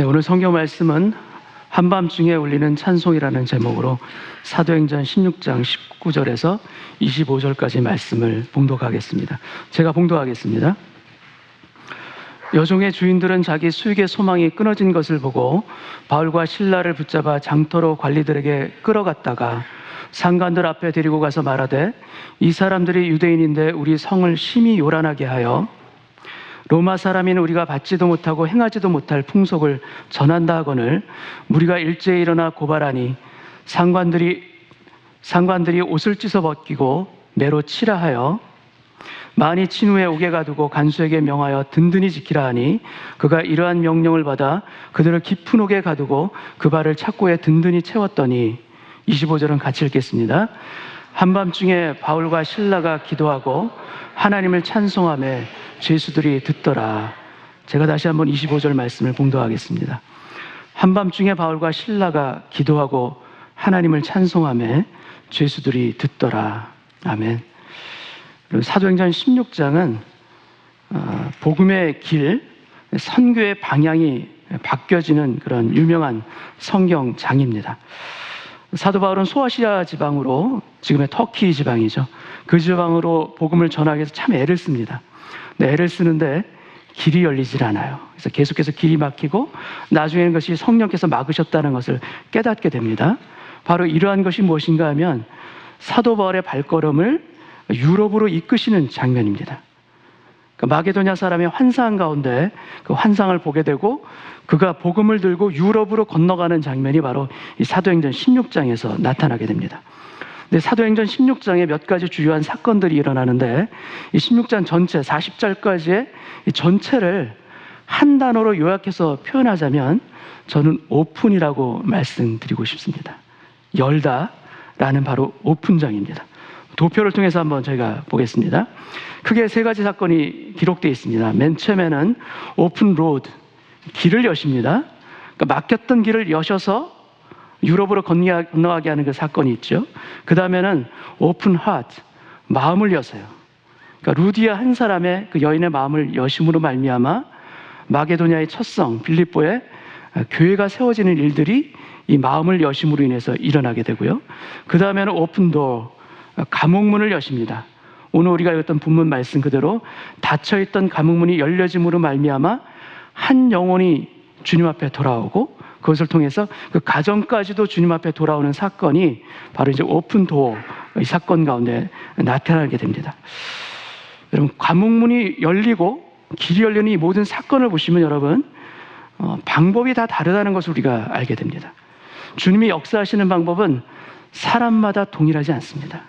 네, 오늘 성경 말씀은 한밤중에 울리는 찬송이라는 제목으로 사도행전 16장 19절에서 25절까지 말씀을 봉독하겠습니다. 제가 봉독하겠습니다. 여종의 주인들은 자기 수익의 소망이 끊어진 것을 보고 바울과 실라를 붙잡아 장터로 관리들에게 끌어갔다가 상관들 앞에 데리고 가서 말하되, 이 사람들이 유대인인데 우리 성을 심히 요란하게 하여 로마 사람인 우리가 받지도 못하고 행하지도 못할 풍속을 전한다 하거늘 무리가 일제히 일어나 고발하니 상관들이 옷을 찢어 벗기고 매로 치라 하여 많이 친 후에 옥에 가두고 간수에게 명하여 든든히 지키라 하니 그가 이러한 명령을 받아 그들을 깊은 옥에 가두고 그 발을 착고에 든든히 채웠더니, 25절은 같이 읽겠습니다. 한밤중에 바울과 실라가 기도하고 하나님을 찬송하며 죄수들이 듣더라. 제가 다시 한번 25절 말씀을 봉독하겠습니다. 한밤중에 바울과 실라가 기도하고 하나님을 찬송하며 죄수들이 듣더라. 아멘. 사도행전 16장은 복음의 길, 선교의 방향이 바뀌어지는 그런 유명한 성경장입니다. 사도 바울은 소아시아 지방으로, 지금의 터키 지방이죠, 그 지방으로 복음을 전하기 위해서 참 애를 씁니다. 근데 애를 쓰는데 길이 열리질 않아요. 그래서 계속해서 길이 막히고 나중에는 그것이 성령께서 막으셨다는 것을 깨닫게 됩니다. 바로 이러한 것이 무엇인가 하면 사도 바울의 발걸음을 유럽으로 이끄시는 장면입니다. 마게도냐 사람의 환상 가운데 그 환상을 보게 되고 그가 복음을 들고 유럽으로 건너가는 장면이 바로 이 사도행전 16장에서 나타나게 됩니다. 근데 사도행전 16장에 몇 가지 주요한 사건들이 일어나는데 이 16장 전체 40절까지의 이 전체를 한 단어로 요약해서 표현하자면 저는 오픈이라고 말씀드리고 싶습니다. 열다라는 바로 오픈장입니다. 도표를 통해서 한번 저희가 보겠습니다. 크게 세 가지 사건이 기록되어 있습니다. 맨 처음에는 오픈 로드, 길을 여십니다. 그러니까 막혔던 길을 여셔서 유럽으로 건너가게 하는 그 사건이 있죠. 그 다음에는 오픈 하트, 마음을 여세요. 그러니까 루디아 한 사람의 그 여인의 마음을 여심으로 말미암아 마게도냐의 첫 성 빌립보에 교회가 세워지는 일들이 이 마음을 여심으로 인해서 일어나게 되고요. 그 다음에는 오픈 도어, 감옥문을 여십니다. 오늘 우리가 읽었던 본문 말씀 그대로 닫혀있던 감옥문이 열려짐으로 말미암아 한 영혼이 주님 앞에 돌아오고 그것을 통해서 그 가정까지도 주님 앞에 돌아오는 사건이 바로 이제 오픈 도어, 이 사건 가운데 나타나게 됩니다. 여러분, 감옥문이 열리고 길이 열리는 이 모든 사건을 보시면 여러분, 방법이 다 다르다는 것을 우리가 알게 됩니다. 주님이 역사하시는 방법은 사람마다 동일하지 않습니다.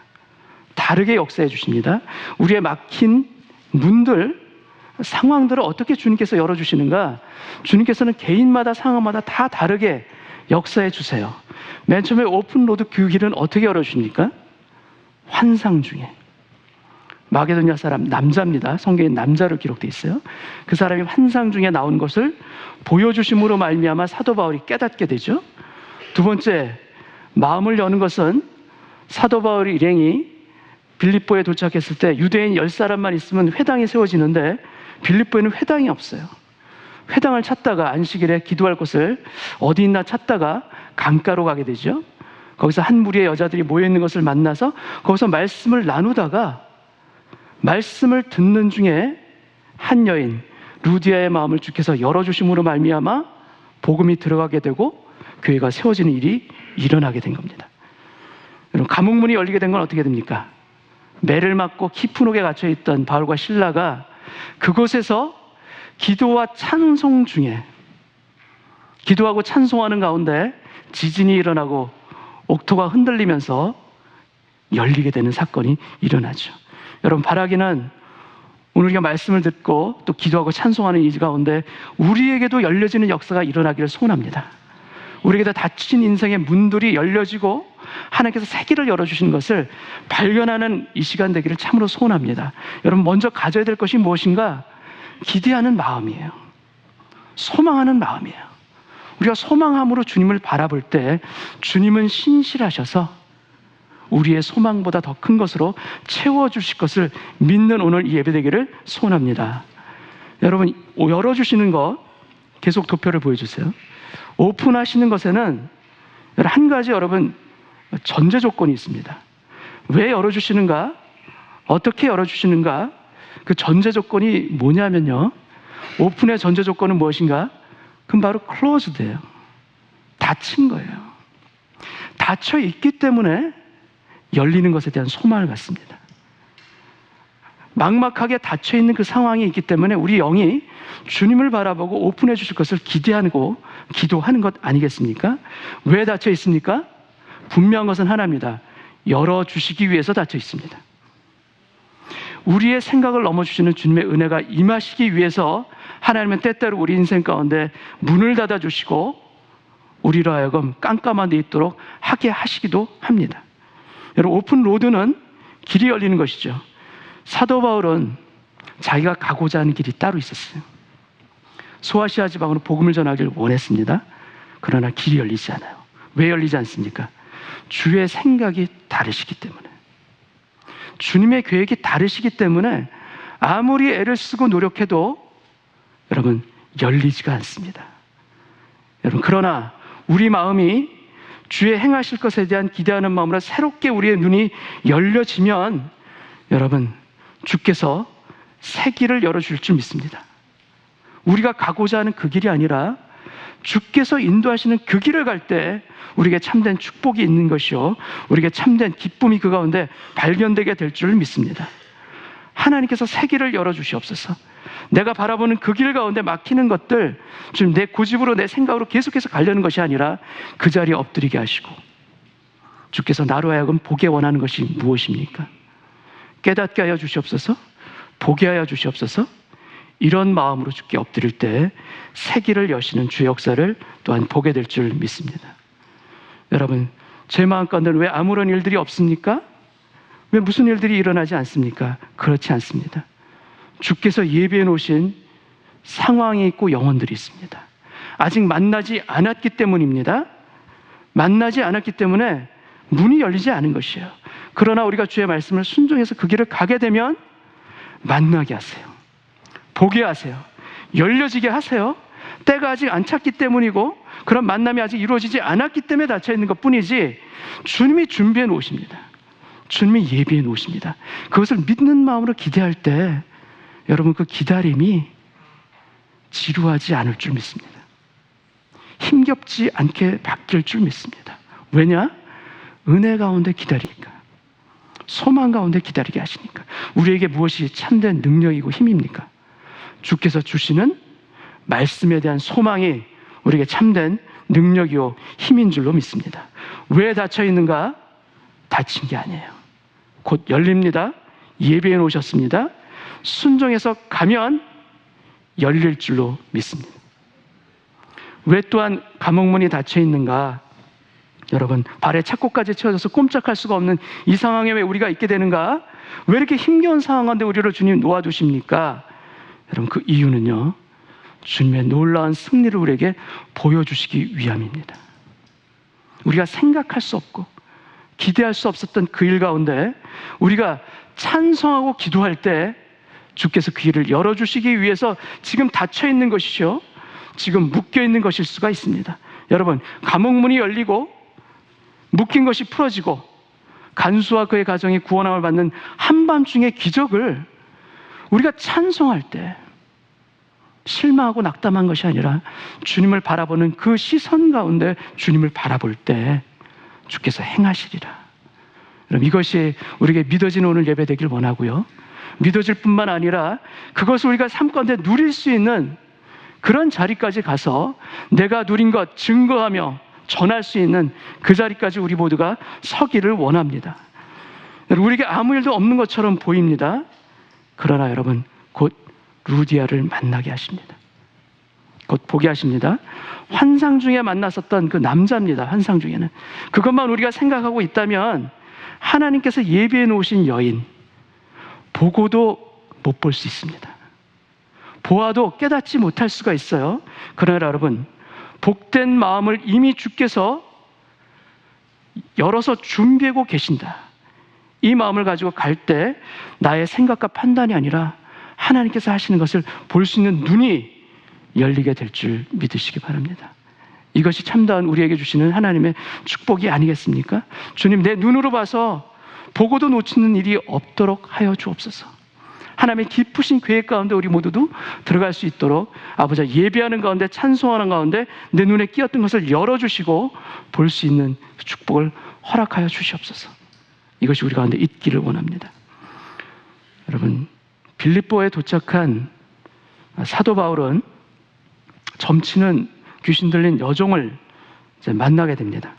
다르게 역사해 주십니다. 우리의 막힌 문들, 상황들을 어떻게 주님께서 열어주시는가? 주님께서는 개인마다 상황마다 다 다르게 역사해 주세요. 맨 처음에 오픈로드 그 길은 어떻게 열어주십니까? 환상 중에. 마게도냐 사람, 남자입니다. 성경에 남자로 기록되어 있어요. 그 사람이 환상 중에 나온 것을 보여주심으로 말미암아 사도 바울이 깨닫게 되죠. 두 번째, 마음을 여는 것은 사도 바울이 일행이 빌립보에 도착했을 때 유대인 10사람만 있으면 회당이 세워지는데 빌립보에는 회당이 없어요. 회당을 찾다가 안식일에 기도할 곳을 어디 있나 찾다가 강가로 가게 되죠. 거기서 한 무리의 여자들이 모여있는 것을 만나서 거기서 말씀을 나누다가 말씀을 듣는 중에 한 여인 루디아의 마음을 주께서 열어주심으로 말미암아 복음이 들어가게 되고 교회가 세워지는 일이 일어나게 된 겁니다. 여러분, 감옥문이 열리게 된 건 어떻게 됩니까? 매를 맞고 깊은 옥에 갇혀있던 바울과 실라가 그곳에서 기도와 찬송 중에, 기도하고 찬송하는 가운데 지진이 일어나고 옥토가 흔들리면서 열리게 되는 사건이 일어나죠. 여러분, 바라기는 오늘 우리가 말씀을 듣고 또 기도하고 찬송하는 이 가운데 우리에게도 열려지는 역사가 일어나기를 소원합니다. 우리에게도 닫힌 인생의 문들이 열려지고 하나님께서 새 길을 열어주신 것을 발견하는 이 시간 되기를 참으로 소원합니다. 여러분, 먼저 가져야 될 것이 무엇인가? 기대하는 마음이에요. 소망하는 마음이에요. 우리가 소망함으로 주님을 바라볼 때 주님은 신실하셔서 우리의 소망보다 더 큰 것으로 채워주실 것을 믿는 오늘 이 예배 되기를 소원합니다. 여러분, 열어주시는 것, 계속 도표를 보여주세요. 오픈하시는 것에는 한 가지 여러분 전제 조건이 있습니다. 왜 열어주시는가? 어떻게 열어주시는가? 그 전제 조건이 뭐냐면요, 오픈의 전제 조건은 무엇인가? 그럼 바로 closed예요. 닫힌 거예요. 닫혀 있기 때문에 열리는 것에 대한 소망을 갖습니다. 막막하게 닫혀 있는 그 상황이 있기 때문에 우리 영이 주님을 바라보고 오픈해 주실 것을 기대하고 기도하는 것 아니겠습니까? 왜 닫혀 있습니까? 분명한 것은 하나입니다. 열어주시기 위해서 닫혀 있습니다. 우리의 생각을 넘어주시는 주님의 은혜가 임하시기 위해서 하나님은 때때로 우리 인생 가운데 문을 닫아주시고 우리로 하여금 깜깜한 데 있도록 하게 하시기도 합니다. 여러분, 오픈 로드는 길이 열리는 것이죠. 사도 바울은 자기가 가고자 하는 길이 따로 있었어요. 소아시아 지방으로 복음을 전하기를 원했습니다. 그러나 길이 열리지 않아요. 왜 열리지 않습니까? 주의 생각이 다르시기 때문에, 주님의 계획이 다르시기 때문에 아무리 애를 쓰고 노력해도 여러분 열리지가 않습니다. 여러분, 그러나 우리 마음이 주의 행하실 것에 대한 기대하는 마음으로 새롭게 우리의 눈이 열려지면 여러분, 주께서 새 길을 열어줄 줄 믿습니다. 우리가 가고자 하는 그 길이 아니라 주께서 인도하시는 그 길을 갈 때 우리에게 참된 축복이 있는 것이요, 우리에게 참된 기쁨이 그 가운데 발견되게 될 줄 믿습니다. 하나님께서 새 길을 열어주시옵소서. 내가 바라보는 그 길 가운데 막히는 것들, 지금 내 고집으로 내 생각으로 계속해서 가려는 것이 아니라 그 자리에 엎드리게 하시고, 주께서 나로 하여금 보게 원하는 것이 무엇입니까? 깨닫게 하여 주시옵소서. 보게 하여 주시옵소서. 이런 마음으로 주께 엎드릴 때 새 길을 여시는 주의 역사를 또한 보게 될 줄 믿습니다. 여러분, 제 마음 가운데는 왜 아무런 일들이 없습니까? 왜 무슨 일들이 일어나지 않습니까? 그렇지 않습니다. 주께서 예비해 놓으신 상황이 있고 영혼들이 있습니다. 아직 만나지 않았기 때문입니다. 만나지 않았기 때문에 문이 열리지 않은 것이에요. 그러나 우리가 주의 말씀을 순종해서 그 길을 가게 되면 만나게 하세요. 보게 하세요. 열려지게 하세요. 때가 아직 안 찼기 때문이고 그런 만남이 아직 이루어지지 않았기 때문에 닫혀 있는 것 뿐이지, 주님이 준비해 놓으십니다. 주님이 예비해 놓으십니다. 그것을 믿는 마음으로 기대할 때 여러분, 그 기다림이 지루하지 않을 줄 믿습니다. 힘겹지 않게 바뀔 줄 믿습니다. 왜냐? 은혜 가운데 기다리니까, 소망 가운데 기다리게 하시니까. 우리에게 무엇이 참된 능력이고 힘입니까? 주께서 주시는 말씀에 대한 소망이 우리에게 참된 능력이요 힘인 줄로 믿습니다. 왜 닫혀 있는가? 닫힌 게 아니에요. 곧 열립니다. 예배해 놓으셨습니다. 순종해서 가면 열릴 줄로 믿습니다. 왜 또한 감옥문이 닫혀 있는가? 여러분, 발에 착고까지 채워져서 꼼짝할 수가 없는 이 상황에 왜 우리가 있게 되는가? 왜 이렇게 힘겨운 상황 가운데 우리를 주님 놓아두십니까? 여러분, 그 이유는요, 주님의 놀라운 승리를 우리에게 보여주시기 위함입니다. 우리가 생각할 수 없고 기대할 수 없었던 그 일 가운데 우리가 찬송하고 기도할 때 주께서 그 길을 열어주시기 위해서 지금 닫혀있는 것이죠, 지금 묶여있는 것일 수가 있습니다. 여러분, 감옥문이 열리고 묶인 것이 풀어지고 간수와 그의 가정이 구원함을 받는 한밤중의 기적을 우리가 찬송할 때 실망하고 낙담한 것이 아니라 주님을 바라보는 그 시선 가운데 주님을 바라볼 때 주께서 행하시리라. 그럼 이것이 우리에게 믿어지는 오늘 예배 되길 원하고요, 믿어질 뿐만 아니라 그것을 우리가 삶 가운데 누릴 수 있는 그런 자리까지 가서 내가 누린 것 증거하며 전할 수 있는 그 자리까지 우리 모두가 서기를 원합니다. 우리에게 아무 일도 없는 것처럼 보입니다. 그러나 여러분, 곧 루디아를 만나게 하십니다. 곧 보게 하십니다. 환상 중에 만났었던 그 남자입니다. 환상 중에는 그것만 우리가 생각하고 있다면 하나님께서 예비해 놓으신 여인, 보고도 못 볼 수 있습니다. 보아도 깨닫지 못할 수가 있어요. 그러나 여러분, 복된 마음을 이미 주께서 열어서 준비하고 계신다. 이 마음을 가지고 갈 때 나의 생각과 판단이 아니라 하나님께서 하시는 것을 볼 수 있는 눈이 열리게 될 줄 믿으시기 바랍니다. 이것이 참다운 우리에게 주시는 하나님의 축복이 아니겠습니까? 주님, 내 눈으로 봐서 보고도 놓치는 일이 없도록 하여 주옵소서. 하나님의 깊으신 계획 가운데 우리 모두도 들어갈 수 있도록 아버지, 예배하는 가운데, 찬송하는 가운데 내 눈에 끼었던 것을 열어주시고 볼 수 있는 축복을 허락하여 주시옵소서. 이것이 우리 가운데 있기를 원합니다. 여러분, 빌립보에 도착한 사도 바울은 점치는 귀신 들린 여종을 이제 만나게 됩니다.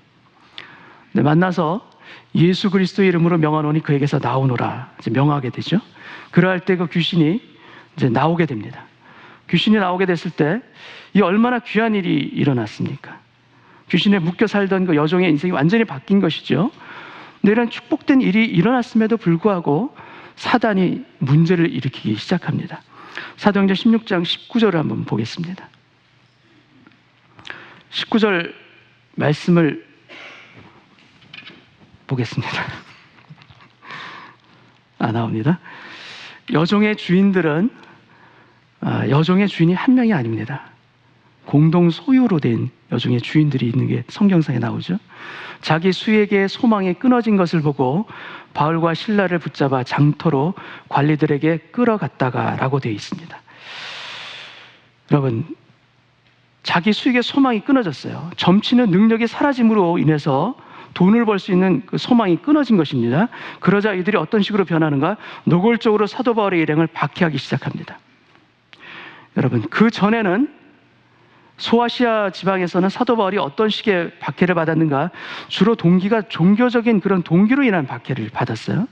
만나서 예수 그리스도의 이름으로 명하노니 그에게서 나오노라 이제 명하게 되죠. 그러할 때 그 귀신이 이제 나오게 됩니다. 귀신이 나오게 됐을 때 이 얼마나 귀한 일이 일어났습니까? 귀신에 묶여 살던 그 여종의 인생이 완전히 바뀐 것이죠. 근데 이런 축복된 일이 일어났음에도 불구하고 사단이 문제를 일으키기 시작합니다. 사도행전 16장 19절을 한번 보겠습니다. 19절 말씀을 보겠습니다. 나옵니다. 여종의 주인들은 여종의 주인이 한 명이 아닙니다. 공동 소유로 된 여종의 주인들이 있는 게 성경상에 나오죠. 자기 수에게 소망이 끊어진 것을 보고 바울과 실라를 붙잡아 장터로 관리들에게 끌어갔다가 라고 되어 있습니다. 여러분, 자기 수익의 소망이 끊어졌어요. 점치는 능력이 사라짐으로 인해서 돈을 벌 수 있는 그 소망이 끊어진 것입니다. 그러자 이들이 어떤 식으로 변하는가? 노골적으로 사도 바울의 일행을 박해하기 시작합니다. 여러분, 그 전에는 소아시아 지방에서는 사도 바울이 어떤 식의 박해를 받았는가? 주로 동기가 종교적인 그런 동기로 인한 박해를 받았어요.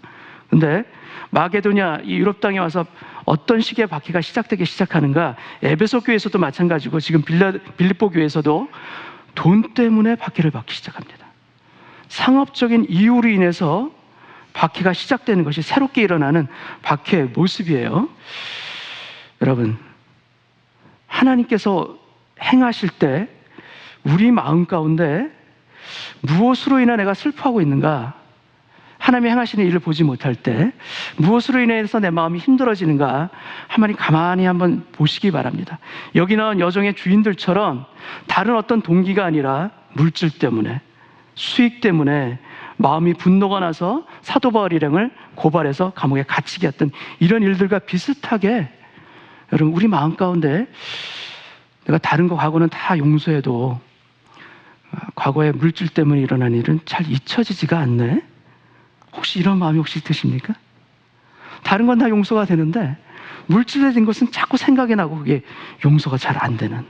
근데 마게도냐, 이 유럽 땅에 와서 어떤 식의 박해가 시작되기 시작하는가? 에베소 교회에서도 마찬가지고 지금 빌립보 교회에서도 돈 때문에 박해를 받기 시작합니다. 상업적인 이유로 인해서 박해가 시작되는 것이 새롭게 일어나는 박해의 모습이에요. 여러분, 하나님께서 행하실 때 우리 마음 가운데 무엇으로 인해 내가 슬퍼하고 있는가? 하나님이 행하시는 일을 보지 못할 때 무엇으로 인해서 내 마음이 힘들어지는가? 하나님 가만히 한번 보시기 바랍니다. 여기 나온 여종의 주인들처럼 다른 어떤 동기가 아니라 물질 때문에, 수익 때문에 마음이 분노가 나서 사도 바울 일행을 고발해서 감옥에 갇히게 했던 이런 일들과 비슷하게 여러분, 우리 마음 가운데 내가 다른 거 과거는 다 용서해도 과거에 물질 때문에 일어난 일은 잘 잊혀지지가 않네? 혹시 이런 마음이 혹시 드십니까? 다른 건 다 용서가 되는데 물질에 된 것은 자꾸 생각이 나고 그게 용서가 잘 안 되는,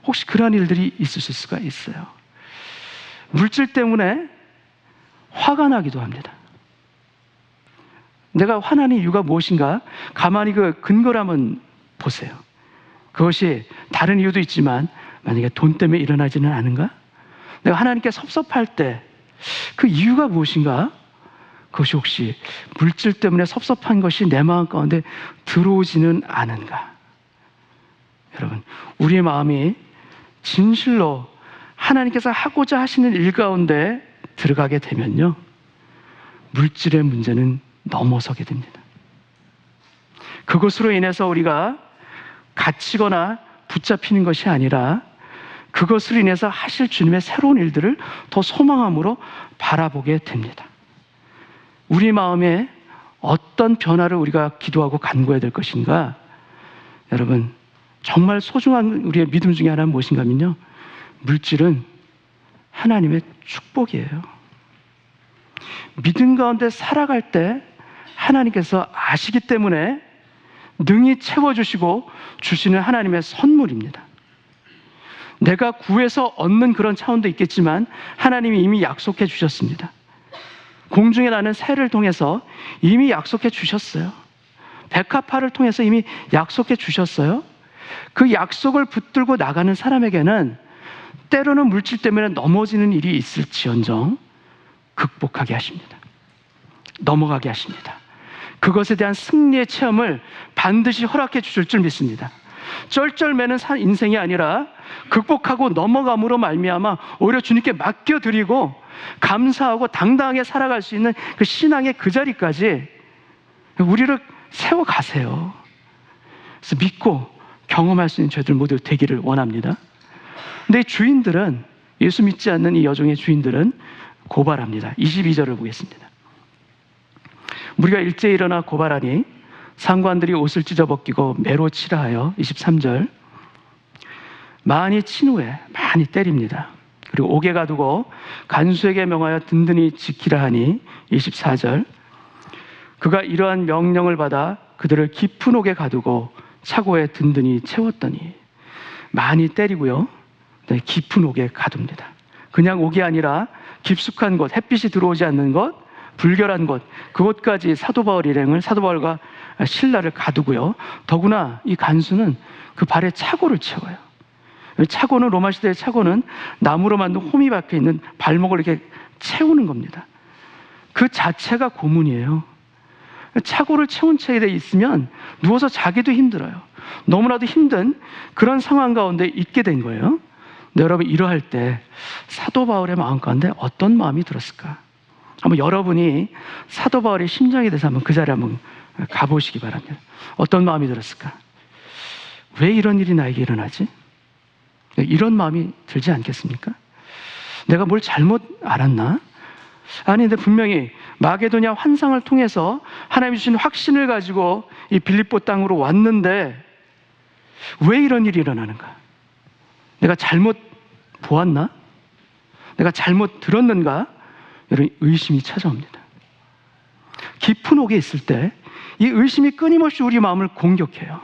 혹시 그러한 일들이 있으실 수가 있어요. 물질 때문에 화가 나기도 합니다. 내가 화나는 이유가 무엇인가? 가만히 그 근거를 한번 보세요. 그것이 다른 이유도 있지만 만약에 돈 때문에 일어나지는 않은가? 내가 하나님께 섭섭할 때 그 이유가 무엇인가? 그것이 혹시 물질 때문에 섭섭한 것이 내 마음 가운데 들어오지는 않은가? 여러분, 우리의 마음이 진실로 하나님께서 하고자 하시는 일 가운데 들어가게 되면요, 물질의 문제는 넘어서게 됩니다. 그것으로 인해서 우리가 갇히거나 붙잡히는 것이 아니라 그것으로 인해서 하실 주님의 새로운 일들을 더 소망함으로 바라보게 됩니다. 우리 마음에 어떤 변화를 우리가 기도하고 간구해야 될 것인가? 여러분, 정말 소중한 우리의 믿음 중에 하나는 무엇인가 하면요, 물질은 하나님의 축복이에요. 믿음 가운데 살아갈 때 하나님께서 아시기 때문에 능히 채워주시고 주시는 하나님의 선물입니다. 내가 구해서 얻는 그런 차원도 있겠지만 하나님이 이미 약속해 주셨습니다. 공중에 나는 새를 통해서 이미 약속해 주셨어요. 백합화를 통해서 이미 약속해 주셨어요. 그 약속을 붙들고 나가는 사람에게는 때로는 물질 때문에 넘어지는 일이 있을지언정 극복하게 하십니다. 넘어가게 하십니다. 그것에 대한 승리의 체험을 반드시 허락해 주실 줄 믿습니다. 쩔쩔매는 인생이 아니라 극복하고 넘어감으로 말미암아 오히려 주님께 맡겨드리고 감사하고 당당하게 살아갈 수 있는 그 신앙의 그 자리까지 우리를 세워가세요. 그래서 믿고 경험할 수 있는 죄들 모두 되기를 원합니다. 근데 이 주인들은, 예수 믿지 않는 이 여종의 주인들은 고발합니다. 22절을 보겠습니다. 무리가 일제히 일어나 고발하니 상관들이 옷을 찢어벗기고 매로 치라 하여 23절 많이 친 후에 많이 때립니다. 그리고 옥에 가두고 간수에게 명하여 든든히 지키라 하니 24절 그가 이러한 명령을 받아 그들을 깊은 옥에 가두고 차고에 든든히 채웠더니 많이 때리고요. 깊은 옥에 가둡니다. 그냥 옥이 아니라 깊숙한 곳, 햇빛이 들어오지 않는 곳, 불결한 곳, 그곳까지 사도 바울 일행을, 사도 바울과 신라를 가두고요. 더구나 이 간수는 그 발에 차고를 채워요. 차고는, 로마 시대의 차고는 나무로 만든 홈이 박혀 있는 발목을 이렇게 채우는 겁니다. 그 자체가 고문이에요. 차고를 채운 채에 있으면 누워서 자기도 힘들어요. 너무나도 힘든 그런 상황 가운데 있게 된 거예요. 근데 여러분, 이러할 때 사도 바울의 마음 가운데 어떤 마음이 들었을까? 한번 여러분이 사도 바울의 심정에 대해서 한번 그 자리에 한번 가보시기 바랍니다. 어떤 마음이 들었을까? 왜 이런 일이 나에게 일어나지? 이런 마음이 들지 않겠습니까? 내가 뭘 잘못 알았나? 아니, 근데 분명히 마게도냐 환상을 통해서 하나님이 주신 확신을 가지고 이 빌립보 땅으로 왔는데 왜 이런 일이 일어나는가? 내가 잘못 보았나? 내가 잘못 들었는가? 이런 의심이 찾아옵니다. 깊은 옥에 있을 때 이 의심이 끊임없이 우리 마음을 공격해요.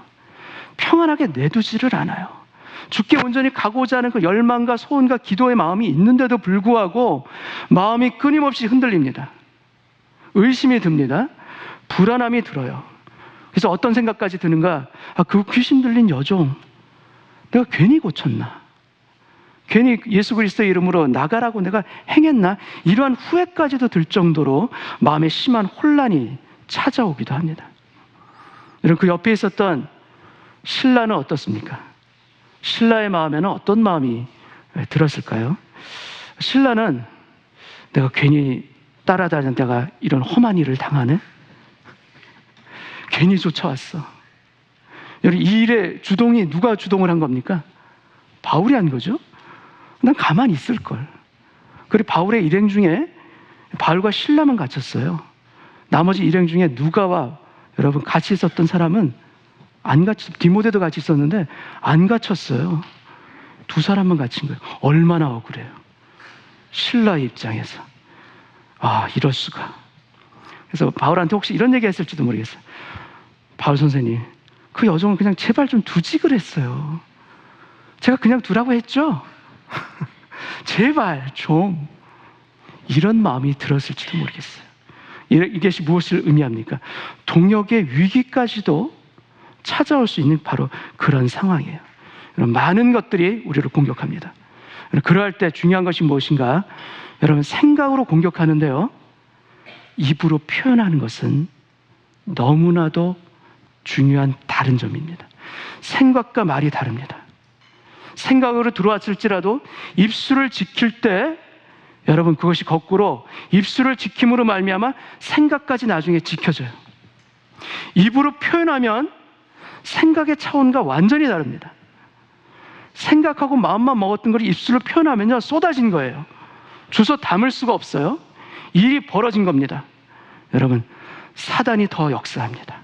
평안하게 내두지를 않아요. 주께 온전히 가고자 하는 그 열망과 소원과 기도의 마음이 있는데도 불구하고 마음이 끊임없이 흔들립니다. 의심이 듭니다. 불안함이 들어요. 그래서 어떤 생각까지 드는가? 그 귀신 들린 여종, 내가 괜히 고쳤나? 괜히 예수 그리스도의 이름으로 나가라고 내가 행했나? 이러한 후회까지도 들 정도로 마음에 심한 혼란이 찾아오기도 합니다. 여러분, 그 옆에 있었던 신라는 어떻습니까? 신라의 마음에는 어떤 마음이 들었을까요? 신라는 내가 괜히 따라다니다가 이런 험한 일을 당하네? 괜히 쫓아왔어. 여러분, 이 일의 주동이 누가 주동을 한 겁니까? 바울이 한 거죠? 난 가만히 있을걸. 그리고 바울의 일행 중에 바울과 신라만 갇혔어요. 나머지 일행 중에 누가와 여러분 같이 있었던 사람은 안 갇혔어요. 디모데도 같이 있었는데 안 갇혔어요. 두 사람만 갇힌 거예요. 얼마나 억울해요. 신라의 입장에서. 이럴 수가. 그래서 바울한테 혹시 이런 얘기 했을지도 모르겠어요. 바울 선생님, 그 여종은 그냥 제발 좀 두지 그랬어요. 제가 그냥 두라고 했죠? 제발 좀. 이런 마음이 들었을지도 모르겠어요. 이것이 무엇을 의미합니까? 동역의 위기까지도 찾아올 수 있는 바로 그런 상황이에요. 많은 것들이 우리를 공격합니다. 그럴 때 중요한 것이 무엇인가? 여러분, 생각으로 공격하는데요, 입으로 표현하는 것은 너무나도 중요한 다른 점입니다. 생각과 말이 다릅니다. 생각으로 들어왔을지라도 입술을 지킬 때 여러분, 그것이 거꾸로 입술을 지킴으로 말미암아 생각까지 나중에 지켜져요. 입으로 표현하면 생각의 차원과 완전히 다릅니다. 생각하고 마음만 먹었던 걸 입술로 표현하면요, 쏟아진 거예요. 주워 담을 수가 없어요. 일이 벌어진 겁니다. 여러분, 사단이 더 역사합니다.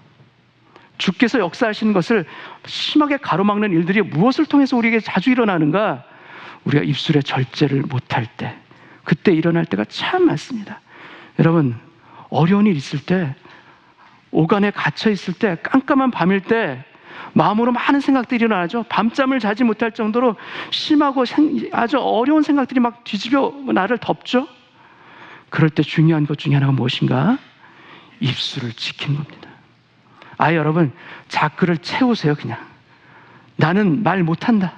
주께서 역사하시는 것을 심하게 가로막는 일들이 무엇을 통해서 우리에게 자주 일어나는가? 우리가 입술에 절제를 못할 때, 그때 일어날 때가 참 많습니다. 여러분, 어려운 일 있을 때, 오간에 갇혀 있을 때, 깜깜한 밤일 때 마음으로 많은 생각들이 일어나죠. 밤잠을 자지 못할 정도로 심하고 아주 어려운 생각들이 막 뒤집어 나를 덮죠. 그럴 때 중요한 것 중에 하나가 무엇인가? 입술을 지키는 겁니다. 여러분, 자크를 채우세요. 그냥 나는 말 못한다,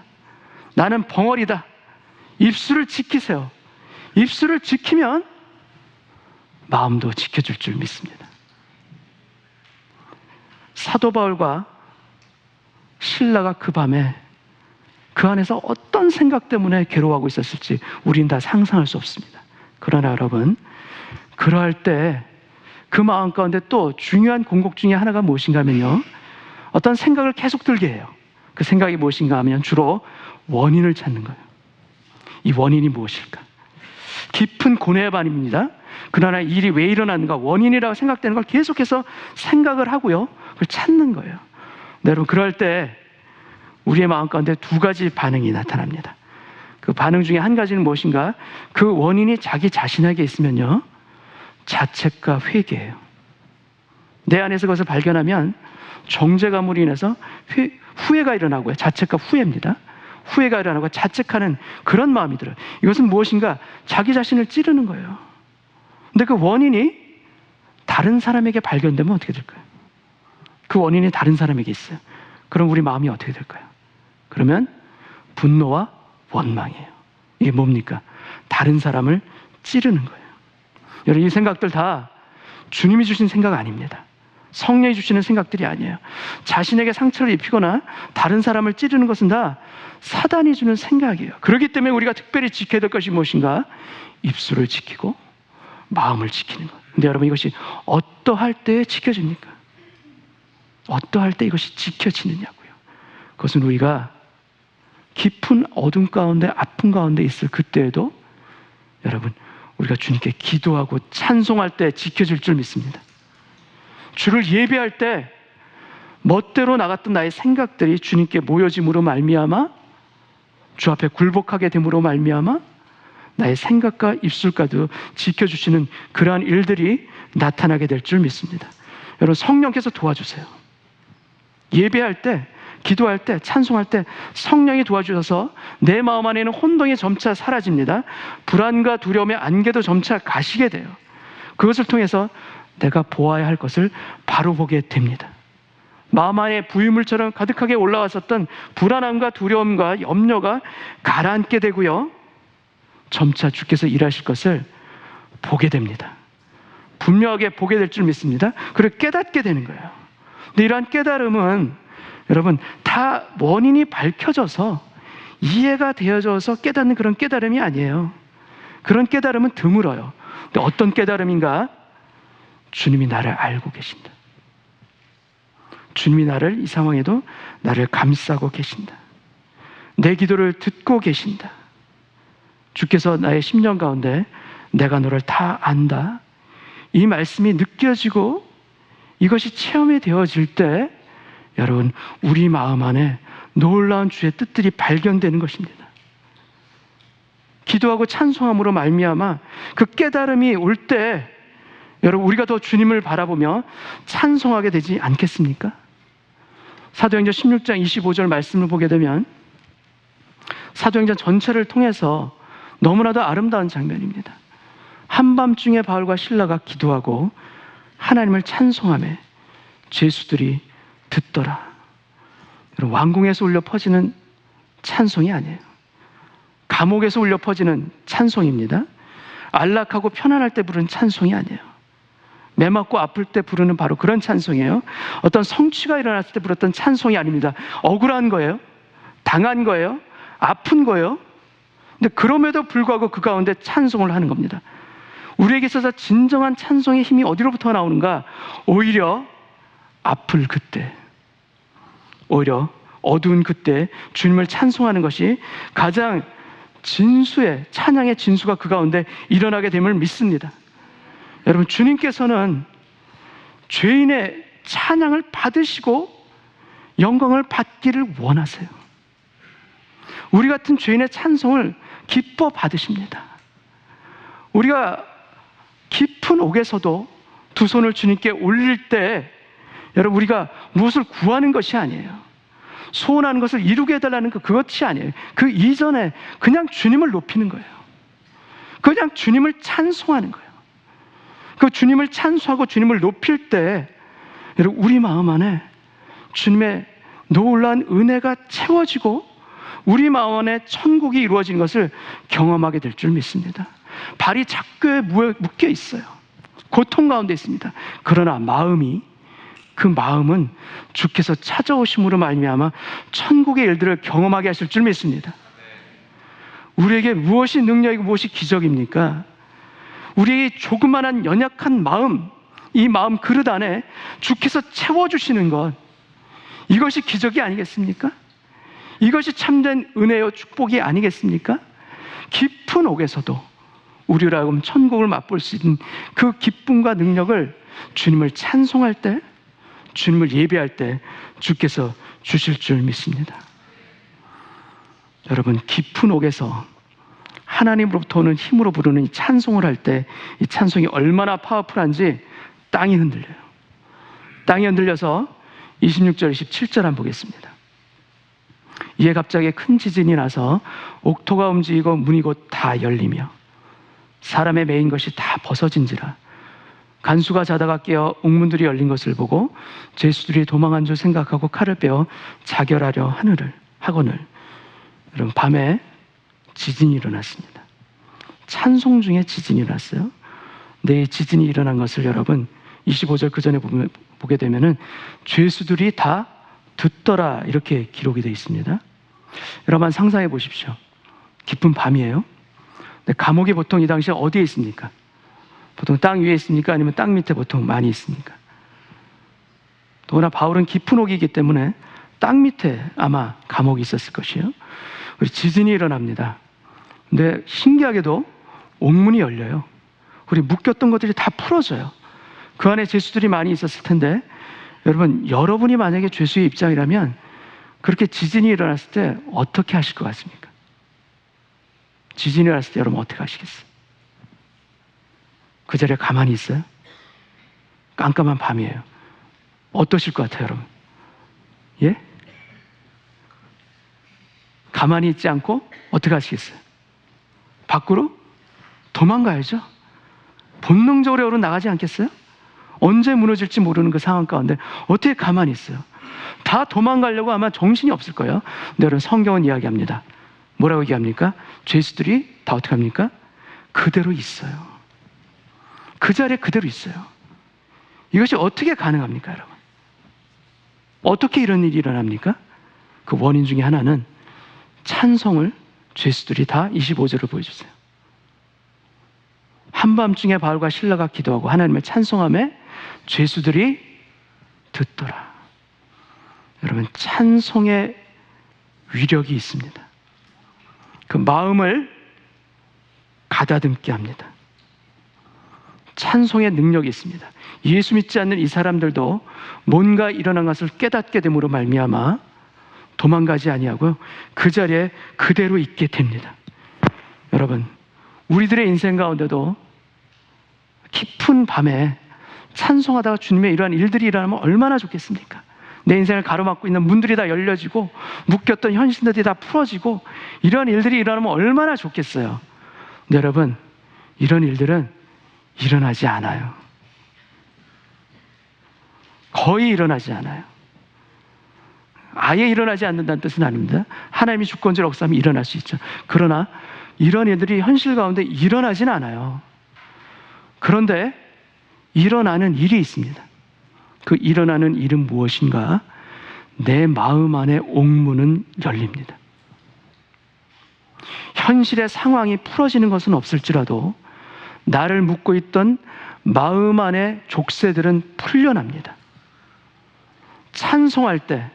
나는 벙어리다. 입술을 지키세요. 입술을 지키면 마음도 지켜줄 줄 믿습니다. 사도 바울과 신라가 그 밤에 그 안에서 어떤 생각 때문에 괴로워하고 있었을지 우린 다 상상할 수 없습니다. 그러나 여러분, 그러할 때 그 마음 가운데 또 중요한 공곡 중에 하나가 무엇인가 하면요, 어떤 생각을 계속 들게 해요. 그 생각이 무엇인가 하면 주로 원인을 찾는 거예요. 이 원인이 무엇일까? 깊은 고뇌의 반입니다. 그러나 일이 왜 일어났는가, 원인이라고 생각되는 걸 계속해서 생각을 하고요, 그걸 찾는 거예요. 여러분, 그럴 때 우리의 마음 가운데 두 가지 반응이 나타납니다. 그 반응 중에 한 가지는 무엇인가? 그 원인이 자기 자신에게 있으면요, 자책과 회개예요. 내 안에서 그것을 발견하면 정죄감으로 인해서 후회가 일어나고요. 자책과 후회입니다. 후회가 일어나고 자책하는 그런 마음이 들어요. 이것은 무엇인가? 자기 자신을 찌르는 거예요. 근데 그 원인이 다른 사람에게 발견되면 어떻게 될까요? 그 원인이 다른 사람에게 있어요. 그럼 우리 마음이 어떻게 될까요? 그러면 분노와 원망이에요. 이게 뭡니까? 다른 사람을 찌르는 거예요. 여러분, 이 생각들 다 주님이 주신 생각 아닙니다. 성령이 주시는 생각들이 아니에요. 자신에게 상처를 입히거나 다른 사람을 찌르는 것은 다 사단이 주는 생각이에요. 그렇기 때문에 우리가 특별히 지켜야 될 것이 무엇인가? 입술을 지키고 마음을 지키는 것. 근데 여러분, 이것이 어떠할 때 지켜집니까? 어떠할 때 이것이 지켜지느냐고요. 그것은 우리가 깊은 어둠 가운데, 아픔 가운데 있을 그때에도 여러분, 우리가 주님께 기도하고 찬송할 때 지켜질 줄 믿습니다. 주를 예배할 때 멋대로 나갔던 나의 생각들이 주님께 모여짐으로 말미암아, 주 앞에 굴복하게 됨으로 말미암아 나의 생각과 입술까지도 지켜주시는 그러한 일들이 나타나게 될 줄 믿습니다. 여러분, 성령께서 도와주세요. 예배할 때, 기도할 때, 찬송할 때 성령이 도와주셔서 내 마음 안에는 혼동이 점차 사라집니다. 불안과 두려움의 안개도 점차 가시게 돼요. 그것을 통해서 내가 보아야 할 것을 바로 보게 됩니다. 마음 안에 부유물처럼 가득하게 올라왔었던 불안함과 두려움과 염려가 가라앉게 되고요, 점차 주께서 일하실 것을 보게 됩니다. 분명하게 보게 될 줄 믿습니다. 그리고 깨닫게 되는 거예요. 근데 이러한 깨달음은 여러분, 다 원인이 밝혀져서 이해가 되어져서 깨닫는 그런 깨달음이 아니에요. 그런 깨달음은 드물어요. 근데 어떤 깨달음인가? 주님이 나를 알고 계신다. 주님이 나를, 이 상황에도 나를 감싸고 계신다. 내 기도를 듣고 계신다. 주께서 나의 심령 가운데 내가 너를 다 안다, 이 말씀이 느껴지고 이것이 체험이 되어질 때 여러분, 우리 마음 안에 놀라운 주의 뜻들이 발견되는 것입니다. 기도하고 찬송함으로 말미암아 그 깨달음이 올 때 여러분, 우리가 더 주님을 바라보며 찬송하게 되지 않겠습니까? 사도행전 16장 25절 말씀을 보게 되면 사도행전 전체를 통해서 너무나도 아름다운 장면입니다. 한밤중에 바울과 실라가 기도하고 하나님을 찬송하며 죄수들이 듣더라. 여러분, 왕궁에서 울려 퍼지는 찬송이 아니에요. 감옥에서 울려 퍼지는 찬송입니다. 안락하고 편안할 때 부르는 찬송이 아니에요. 매맞고 아플 때 부르는 바로 그런 찬송이에요. 어떤 성취가 일어났을 때 부르던 찬송이 아닙니다. 억울한 거예요. 당한 거예요. 아픈 거예요. 근데 그럼에도 불구하고 그 가운데 찬송을 하는 겁니다. 우리에게 있어서 진정한 찬송의 힘이 어디로부터 나오는가? 오히려 아플 그때, 오히려 어두운 그때 주님을 찬송하는 것이 가장 진수의, 찬양의 진수가 그 가운데 일어나게 됨을 믿습니다. 여러분, 주님께서는 죄인의 찬양을 받으시고 영광을 받기를 원하세요. 우리 같은 죄인의 찬송을 기뻐 받으십니다. 우리가 깊은 옥에서도 두 손을 주님께 올릴 때 여러분, 우리가 무엇을 구하는 것이 아니에요. 소원하는 것을 이루게 해달라는 그것이 아니에요. 그 이전에 그냥 주님을 높이는 거예요. 그냥 주님을 찬송하는 거예요. 그 주님을 찬송하고 주님을 높일 때 여러분, 우리 마음 안에 주님의 놀라운 은혜가 채워지고 우리 마음 안에 천국이 이루어진 것을 경험하게 될 줄 믿습니다. 발이 작교에 묶여 있어요. 고통 가운데 있습니다. 그러나 그 마음은 주께서 찾아오심으로 말미암아 천국의 일들을 경험하게 하실 줄 믿습니다. 우리에게 무엇이 능력이고 무엇이 기적입니까? 우리의 조그만한 연약한 마음, 이 마음 그릇 안에 주께서 채워주시는 것, 이것이 기적이 아니겠습니까? 이것이 참된 은혜요 축복이 아니겠습니까? 깊은 옥에서도 우리로 하여금 천국을 맛볼 수 있는 그 기쁨과 능력을 주님을 찬송할 때, 주님을 예배할 때 주께서 주실 줄 믿습니다. 여러분, 깊은 옥에서 하나님으로부터 오는 힘으로 부르는 이 찬송을 할 때 이 찬송이 얼마나 파워풀한지 땅이 흔들려요. 땅이 흔들려서 26절, 27절 한번 보겠습니다. 이에 갑자기 큰 지진이 나서 옥토가 움직이고 문이 곧 다 열리며 사람의 매인 것이 다 벗어진지라. 간수가 자다가 깨어 옥문들이 열린 것을 보고 죄수들이 도망한 줄 생각하고 칼을 빼어 자결하려 하거늘 여러분, 밤에 지진이 일어났습니다. 찬송 중에 지진이 일어났어요. 근데 이 지진이 일어난 것을 여러분 25절 그 전에 보게 되면은 죄수들이 다 듣더라 이렇게 기록이 되어 있습니다. 여러분 상상해 보십시오. 깊은 밤이에요. 근데 감옥이 보통 이 당시에 어디에 있습니까? 보통 땅 위에 있습니까? 아니면 땅 밑에 보통 많이 있습니까? 더구나 바울은 깊은 옥이기 때문에 땅 밑에 아마 감옥이 있었을 것이에요. 우리 지진이 일어납니다. 근데 신기하게도 옥문이 열려요. 우리 묶였던 것들이 다 풀어져요. 그 안에 죄수들이 많이 있었을 텐데 여러분, 여러분이 만약에 죄수의 입장이라면 그렇게 지진이 일어났을 때 어떻게 하실 것 같습니까? 지진이 일어났을 때 여러분 어떻게 하시겠어요? 그 자리에 가만히 있어요? 깜깜한 밤이에요. 어떠실 것 같아요, 여러분? 예? 가만히 있지 않고 어떻게 하시겠어요? 밖으로 도망가야죠. 본능적으로 여러분 나가지 않겠어요? 언제 무너질지 모르는 그 상황 가운데 어떻게 가만히 있어요? 다 도망가려고 아마 정신이 없을 거예요. 근데 여러분 성경은 이야기합니다. 뭐라고 얘기합니까? 죄수들이 다 어떻게 합니까? 그대로 있어요. 그 자리에 그대로 있어요. 이것이 어떻게 가능합니까, 여러분? 어떻게 이런 일이 일어납니까? 그 원인 중에 하나는 찬송을 죄수들이 다 25절을 보여주세요. 한밤중에 바울과 실라가 기도하고 하나님을 찬송하며 죄수들이 듣더라. 여러분, 찬송의 위력이 있습니다. 그 마음을 가다듬게 합니다. 찬송의 능력이 있습니다. 예수 믿지 않는 이 사람들도 뭔가 일어난 것을 깨닫게 됨으로 말미암아 도망가지 아니하고요, 그 자리에 그대로 있게 됩니다. 여러분, 우리들의 인생 가운데도 깊은 밤에 찬송하다가 주님의 이러한 일들이 일어나면 얼마나 좋겠습니까? 내 인생을 가로막고 있는 문들이 다 열려지고 묶였던 현실들이 다 풀어지고 이러한 일들이 일어나면 얼마나 좋겠어요. 근데 여러분, 이런 일들은 일어나지 않아요. 거의 일어나지 않아요. 아예 일어나지 않는다는 뜻은 아닙니다. 하나님이 주권적으로 역사하면 일어날 수 있죠. 그러나 이런 일들이 현실 가운데 일어나진 않아요. 그런데 일어나는 일이 있습니다. 그 일어나는 일은 무엇인가? 내 마음 안에 옥문은 열립니다. 현실의 상황이 풀어지는 것은 없을지라도 나를 묶고 있던 마음 안의 족쇄들은 풀려납니다. 찬송할 때,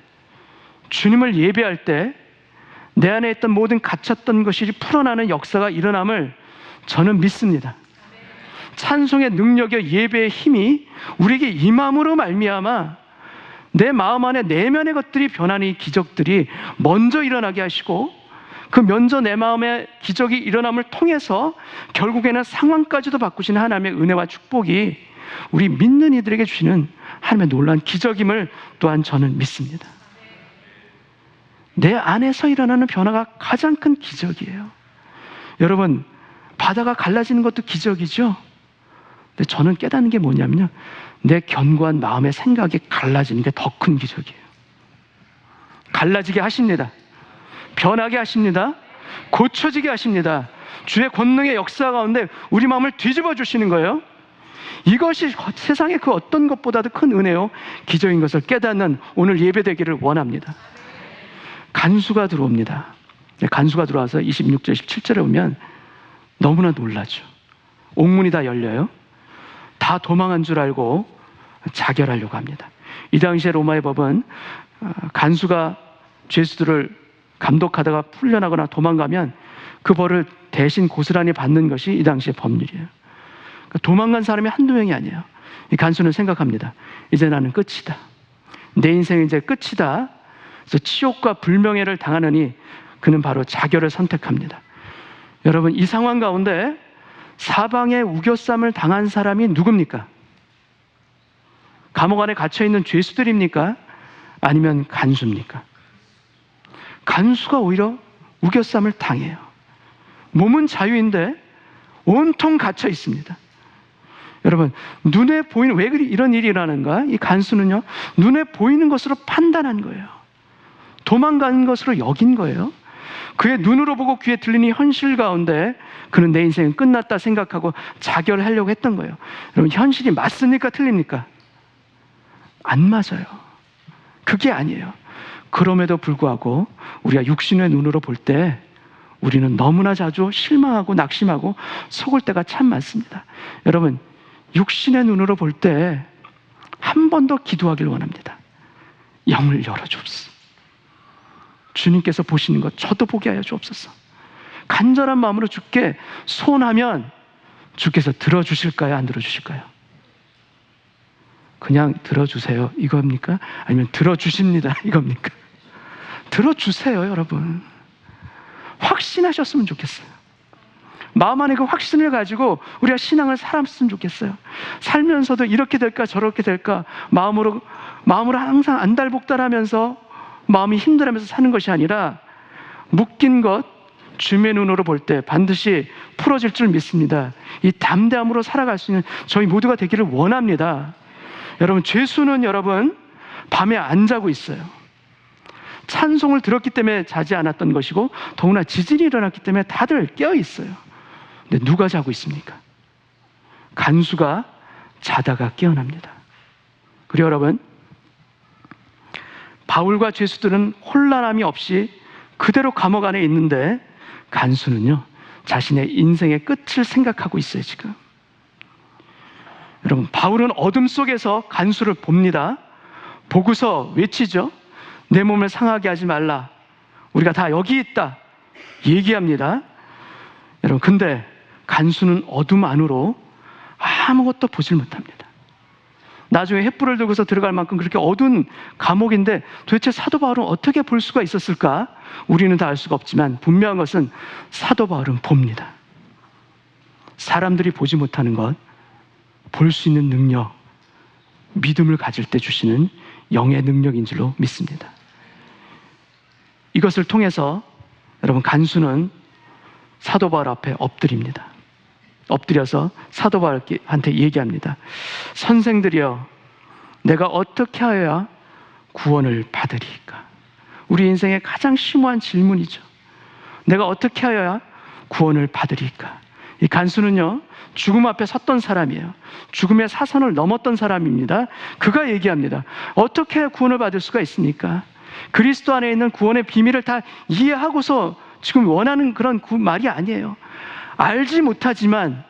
주님을 예배할 때 내 안에 있던 모든 갇혔던 것이 풀어나는 역사가 일어남을 저는 믿습니다. 찬송의 능력과 예배의 힘이 우리에게 임함으로 말미암아 내 마음 안에 내면의 것들이 변하는 이 기적들이 먼저 일어나게 하시고, 그 먼저 내 마음의 기적이 일어남을 통해서 결국에는 상황까지도 바꾸시는 하나님의 은혜와 축복이 우리 믿는 이들에게 주시는 하나님의 놀라운 기적임을 또한 저는 믿습니다. 내 안에서 일어나는 변화가 가장 큰 기적이에요. 여러분, 바다가 갈라지는 것도 기적이죠. 근데 저는 깨닫는 게 뭐냐면요, 내 견고한 마음의 생각이 갈라지는 게 더 큰 기적이에요. 갈라지게 하십니다. 변하게 하십니다. 고쳐지게 하십니다. 주의 권능의 역사 가운데 우리 마음을 뒤집어 주시는 거예요. 이것이 세상의 그 어떤 것보다도 큰 은혜요, 기적인 것을 깨닫는 오늘 예배되기를 원합니다. 간수가 들어옵니다. 간수가 들어와서 26절, 17절에 보면 너무나 놀라죠. 옥문이 다 열려요. 다 도망한 줄 알고 자결하려고 합니다. 이 당시에 로마의 법은 간수가 죄수들을 감독하다가 풀려나거나 도망가면 그 벌을 대신 고스란히 받는 것이 이 당시의 법률이에요. 그러니까 도망간 사람이 한두 명이 아니에요. 이 간수는 생각합니다. 이제 나는 끝이다. 내 인생은 이제 끝이다. 그래서 치욕과 불명예를 당하느니 그는 바로 자결을 선택합니다. 여러분, 이 상황 가운데 사방에 우겨쌈을 당한 사람이 누굽니까? 감옥 안에 갇혀있는 죄수들입니까? 아니면 간수입니까? 간수가 오히려 우겨쌈을 당해요. 몸은 자유인데 온통 갇혀 있습니다. 여러분, 눈에 보이는, 왜 이런 일이 일어나는가? 이 간수는요, 눈에 보이는 것으로 판단한 거예요. 도망간 것으로 여긴 거예요. 그의 눈으로 보고 귀에 들리는 현실 가운데 그는 내 인생은 끝났다 생각하고 자결하려고 했던 거예요. 여러분, 현실이 맞습니까? 틀립니까? 안 맞아요. 그게 아니에요. 그럼에도 불구하고 우리가 육신의 눈으로 볼 때 우리는 너무나 자주 실망하고 낙심하고 속을 때가 참 많습니다. 여러분, 육신의 눈으로 볼 때 한 번 더 기도하길 원합니다. 영을 열어주옵소서. 주님께서 보시는 것 저도 보게 하여 주옵소서. 간절한 마음으로 주께 소원하면 주께서 들어주실까요? 안 들어주실까요? 그냥 들어주세요 이겁니까? 아니면 들어주십니다 이겁니까? 들어주세요. 여러분, 확신하셨으면 좋겠어요. 마음 안에 그 확신을 가지고 우리가 신앙을 살았으면 좋겠어요. 살면서도 이렇게 될까 저렇게 될까 마음으로 항상 안달복달하면서 마음이 힘들어하면서 사는 것이 아니라 묶인 것 주님의 눈으로 볼 때 반드시 풀어질 줄 믿습니다. 이 담대함으로 살아갈 수 있는 저희 모두가 되기를 원합니다. 여러분, 죄수는 여러분 밤에 안 자고 있어요. 찬송을 들었기 때문에 자지 않았던 것이고 더구나 지진이 일어났기 때문에 다들 깨어 있어요. 근데 누가 자고 있습니까? 간수가 자다가 깨어납니다. 그리고 여러분, 바울과 죄수들은 혼란함이 없이 그대로 감옥 안에 있는데 간수는요, 자신의 인생의 끝을 생각하고 있어요. 지금 여러분, 바울은 어둠 속에서 간수를 봅니다. 보고서 외치죠. 내 몸을 상하게 하지 말라. 우리가 다 여기 있다 얘기합니다. 여러분, 근데 간수는 어둠 안으로 아무것도 보질 못합니다. 나중에 횃불을 들고서 들어갈 만큼 그렇게 어두운 감옥인데 도대체 사도 바울은 어떻게 볼 수가 있었을까? 우리는 다 알 수가 없지만 분명한 것은 사도 바울은 봅니다. 사람들이 보지 못하는 것, 볼 수 있는 능력, 믿음을 가질 때 주시는 영의 능력인 줄로 믿습니다. 이것을 통해서 여러분, 간수는 사도 바울 앞에 엎드립니다. 엎드려서 사도 바울한테 얘기합니다. 선생들이여, 내가 어떻게 하여야 구원을 받으리까? 우리 인생의 가장 심오한 질문이죠. 내가 어떻게 하여야 구원을 받으리까? 이 간수는요, 죽음 앞에 섰던 사람이에요. 죽음의 사선을 넘었던 사람입니다. 그가 얘기합니다. 어떻게 구원을 받을 수가 있습니까? 그리스도 안에 있는 구원의 비밀을 다 이해하고서 지금 원하는 그런 말이 아니에요. 알지 못하지만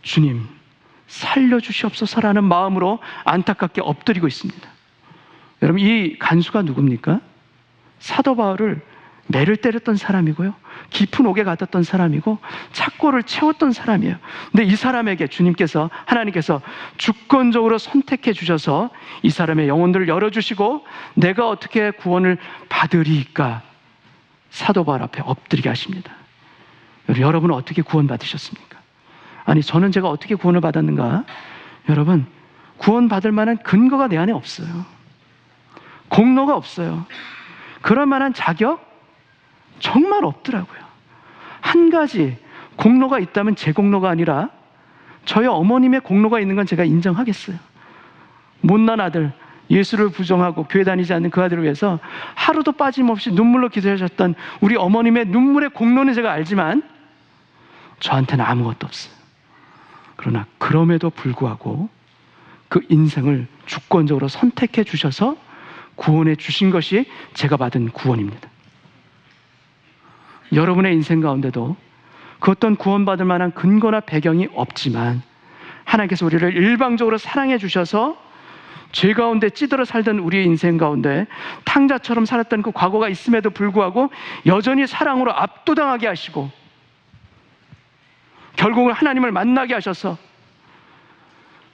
주님 살려주시옵소서라는 마음으로 안타깝게 엎드리고 있습니다. 여러분, 이 간수가 누굽니까? 사도 바울을 매를 때렸던 사람이고요, 깊은 옥에 가뒀던 사람이고 착고를 채웠던 사람이에요. 근데 이 사람에게 주님께서, 하나님께서 주권적으로 선택해 주셔서 이 사람의 영혼들을 열어주시고 내가 어떻게 구원을 받으리까? 사도 바울 앞에 엎드리게 하십니다. 여러분은 어떻게 구원 받으셨습니까? 아니, 저는 제가 어떻게 구원을 받았는가? 여러분, 구원 받을 만한 근거가 내 안에 없어요. 공로가 없어요. 그럴 만한 자격 정말 없더라고요. 한 가지 공로가 있다면 제 공로가 아니라 저희 어머님의 공로가 있는 건 제가 인정하겠어요. 못난 아들, 예수를 부정하고 교회 다니지 않는 그 아들을 위해서 하루도 빠짐없이 눈물로 기도하셨던 우리 어머님의 눈물의 공로는 제가 알지만 저한테는 아무것도 없어요. 그러나 그럼에도 불구하고 그 인생을 주권적으로 선택해 주셔서 구원해 주신 것이 제가 받은 구원입니다. 여러분의 인생 가운데도 그 어떤 구원받을 만한 근거나 배경이 없지만 하나님께서 우리를 일방적으로 사랑해 주셔서 죄 가운데 찌들어 살던 우리의 인생 가운데 탕자처럼 살았던 그 과거가 있음에도 불구하고 여전히 사랑으로 압도당하게 하시고 결국은 하나님을 만나게 하셔서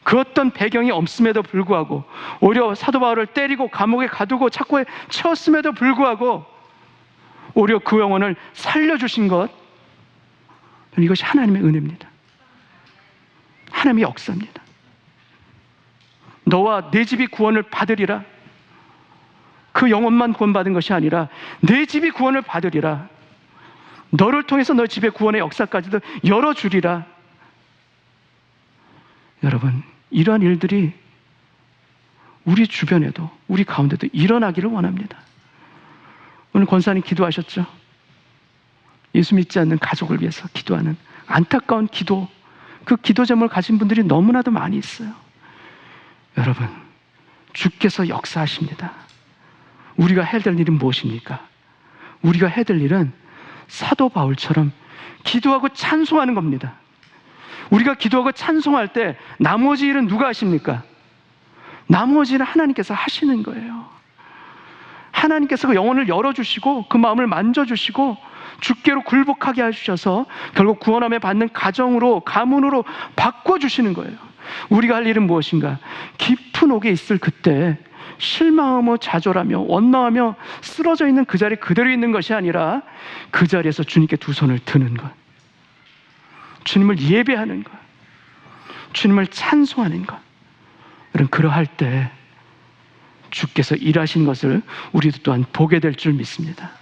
그 어떤 배경이 없음에도 불구하고 오히려 사도 바울을 때리고 감옥에 가두고 착고에 채웠음에도 불구하고 오히려 그 영혼을 살려주신 것, 이것이 하나님의 은혜입니다. 하나님의 역사입니다. 너와 내 집이 구원을 받으리라. 그 영혼만 구원받은 것이 아니라 내 집이 구원을 받으리라. 너를 통해서 너희 집의 구원의 역사까지도 열어주리라. 여러분, 이러한 일들이 우리 주변에도 우리 가운데도 일어나기를 원합니다. 오늘 권사님 기도하셨죠? 예수 믿지 않는 가족을 위해서 기도하는 안타까운 기도, 그 기도 제목을 가진 분들이 너무나도 많이 있어요. 여러분, 주께서 역사하십니다. 우리가 해야 될 일은 무엇입니까? 우리가 해야 될 일은 사도 바울처럼 기도하고 찬송하는 겁니다. 우리가 기도하고 찬송할 때 나머지 일은 누가 하십니까? 나머지 일은 하나님께서 하시는 거예요. 하나님께서 그 영혼을 열어주시고 그 마음을 만져주시고 주께로 굴복하게 해주셔서 결국 구원함에 받는 가정으로, 가문으로 바꿔주시는 거예요. 우리가 할 일은 무엇인가? 깊은 옥에 있을 그때 실망하며 좌절하며 원망하며 쓰러져 있는 그 자리에 그대로 있는 것이 아니라 그 자리에서 주님께 두 손을 드는 것, 주님을 예배하는 것, 주님을 찬송하는 것. 여러분, 그러할 때 주께서 일하신 것을 우리도 또한 보게 될 줄 믿습니다.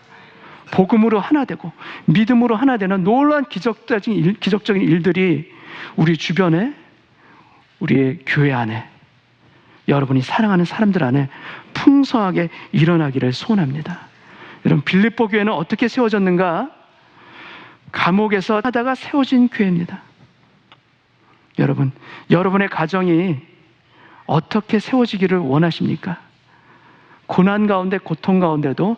복음으로 하나 되고 믿음으로 하나 되는 놀라운 기적적인 일들이 우리 주변에, 우리의 교회 안에, 여러분이 사랑하는 사람들 안에 풍성하게 일어나기를 소원합니다. 여러분, 빌립보 교회는 어떻게 세워졌는가? 감옥에서 하다가 세워진 교회입니다. 여러분, 여러분의 가정이 어떻게 세워지기를 원하십니까? 고난 가운데, 고통 가운데도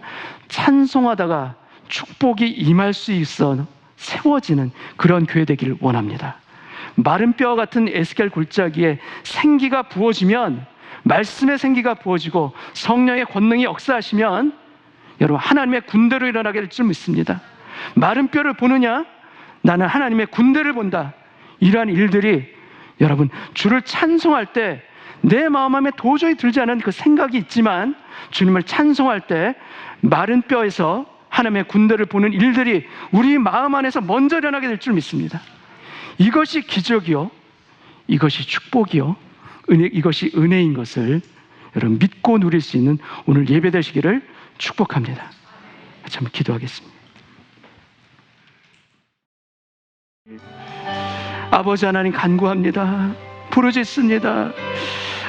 찬송하다가 축복이 임할 수 있어 세워지는 그런 교회 되기를 원합니다. 마른 뼈와 같은 에스겔 골짜기에 생기가 부어지면, 말씀의 생기가 부어지고 성령의 권능이 역사하시면 여러분, 하나님의 군대로 일어나게 될 줄 믿습니다. 마른 뼈를 보느냐? 나는 하나님의 군대를 본다. 이러한 일들이 여러분, 주를 찬송할 때 내 마음 안에 도저히 들지 않은 그 생각이 있지만 주님을 찬송할 때 마른 뼈에서 하나님의 군대를 보는 일들이 우리 마음 안에서 먼저 일어나게 될 줄 믿습니다. 이것이 기적이요, 이것이 축복이요, 이것이 은혜인 것을 여러분 믿고 누릴 수 있는 오늘 예배 되시기를 축복합니다. 같이 한번 기도하겠습니다. 아버지 하나님, 간구합니다. 부르짖습니다.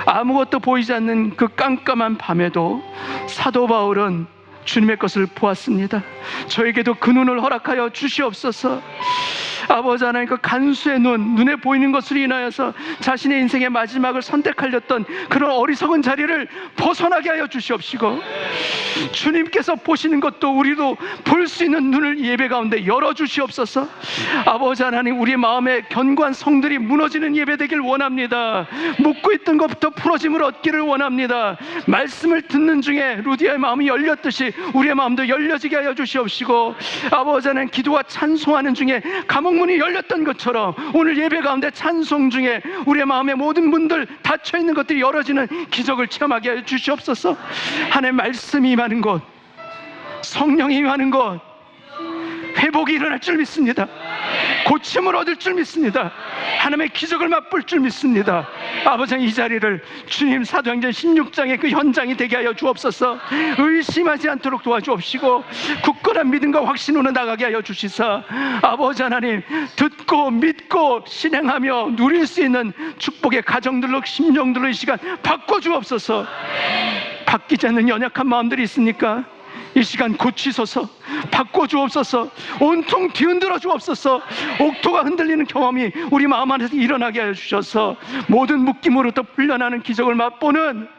아무것도 보이지 않는 그 깜깜한 밤에도 사도 바울은 주님의 것을 보았습니다. 저에게도 그 눈을 허락하여 주시옵소서. 아버지 하나님, 그 간수의 눈에 보이는 것으로 인하여서 자신의 인생의 마지막을 선택하렸던 그런 어리석은 자리를 벗어나게 하여 주시옵시고, 주님께서 보시는 것도 우리도 볼 수 있는 눈을 예배 가운데 열어주시옵소서. 아버지 하나님, 우리 마음의 견고한 성들이 무너지는 예배 되길 원합니다. 묶고 있던 것부터 풀어짐을 얻기를 원합니다. 말씀을 듣는 중에 루디아의 마음이 열렸듯이 우리의 마음도 열려지게 하여 주시옵시고, 아버지 하나님, 기도와 찬송하는 중에 감옥문이 열렸던 것처럼 오늘 예배 가운데 찬송 중에 우리의 마음의 모든 문들, 닫혀있는 것들이 열어지는 기적을 체험하게 해 주시옵소서. 하나님의 말씀이 임하는 곳, 성령이 임하는 곳, 회복이 일어날 줄 믿습니다. 고침을 얻을 줄 믿습니다. 하나님의 기적을 맛볼 줄 믿습니다. 아버지, 이 자리를 주님 사도행전 16장의 그 현장이 되게 하여 주옵소서. 의심하지 않도록 도와주옵시고 굳건한 믿음과 확신으로 나가게 하여 주시사, 아버지 하나님, 듣고 믿고 실행하며 누릴 수 있는 축복의 가정들로, 심정들로 이 시간 바꿔주옵소서. 바뀌지 않는 연약한 마음들이 있으니까 이 시간 고치소서, 바꿔주옵소서, 온통 뒤흔들어 주옵소서. 옥토가 흔들리는 경험이 우리 마음 안에서 일어나게 하여 주셔서 모든 묶임으로부터 풀려나는 기적을 맛보는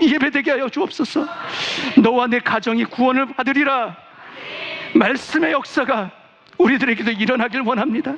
예배되게 하여 주옵소서. 너와 내 가정이 구원을 받으리라. 말씀의 역사가 우리들에게도 일어나길 원합니다.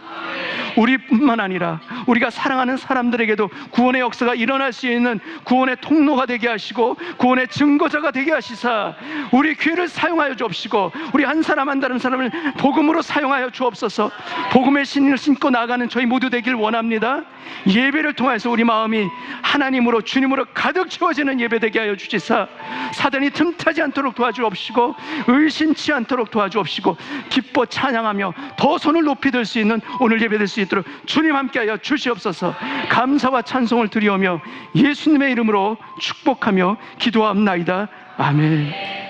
우리뿐만 아니라 우리가 사랑하는 사람들에게도 구원의 역사가 일어날 수 있는 구원의 통로가 되게 하시고 구원의 증거자가 되게 하시사 우리 귀를 사용하여 주옵시고 우리 한 사람 한 사람을 복음으로 사용하여 주옵소서. 복음의 신을 신고 나가는 저희 모두 되길 원합니다. 예배를 통해서 우리 마음이 하나님으로 주님으로 가득 채워지는 예배 되게 하여 주시사 사단이 틈타지 않도록 도와주옵시고 의심치 않도록 도와주옵시고 기뻐 찬양하며 더 손을 높이 들 수 있는 오늘 예배 될 수 있도록 주님 함께하여 주시옵소서. 감사와 찬송을 드리오며 예수님의 이름으로 축복하며 기도합나이다. 아멘.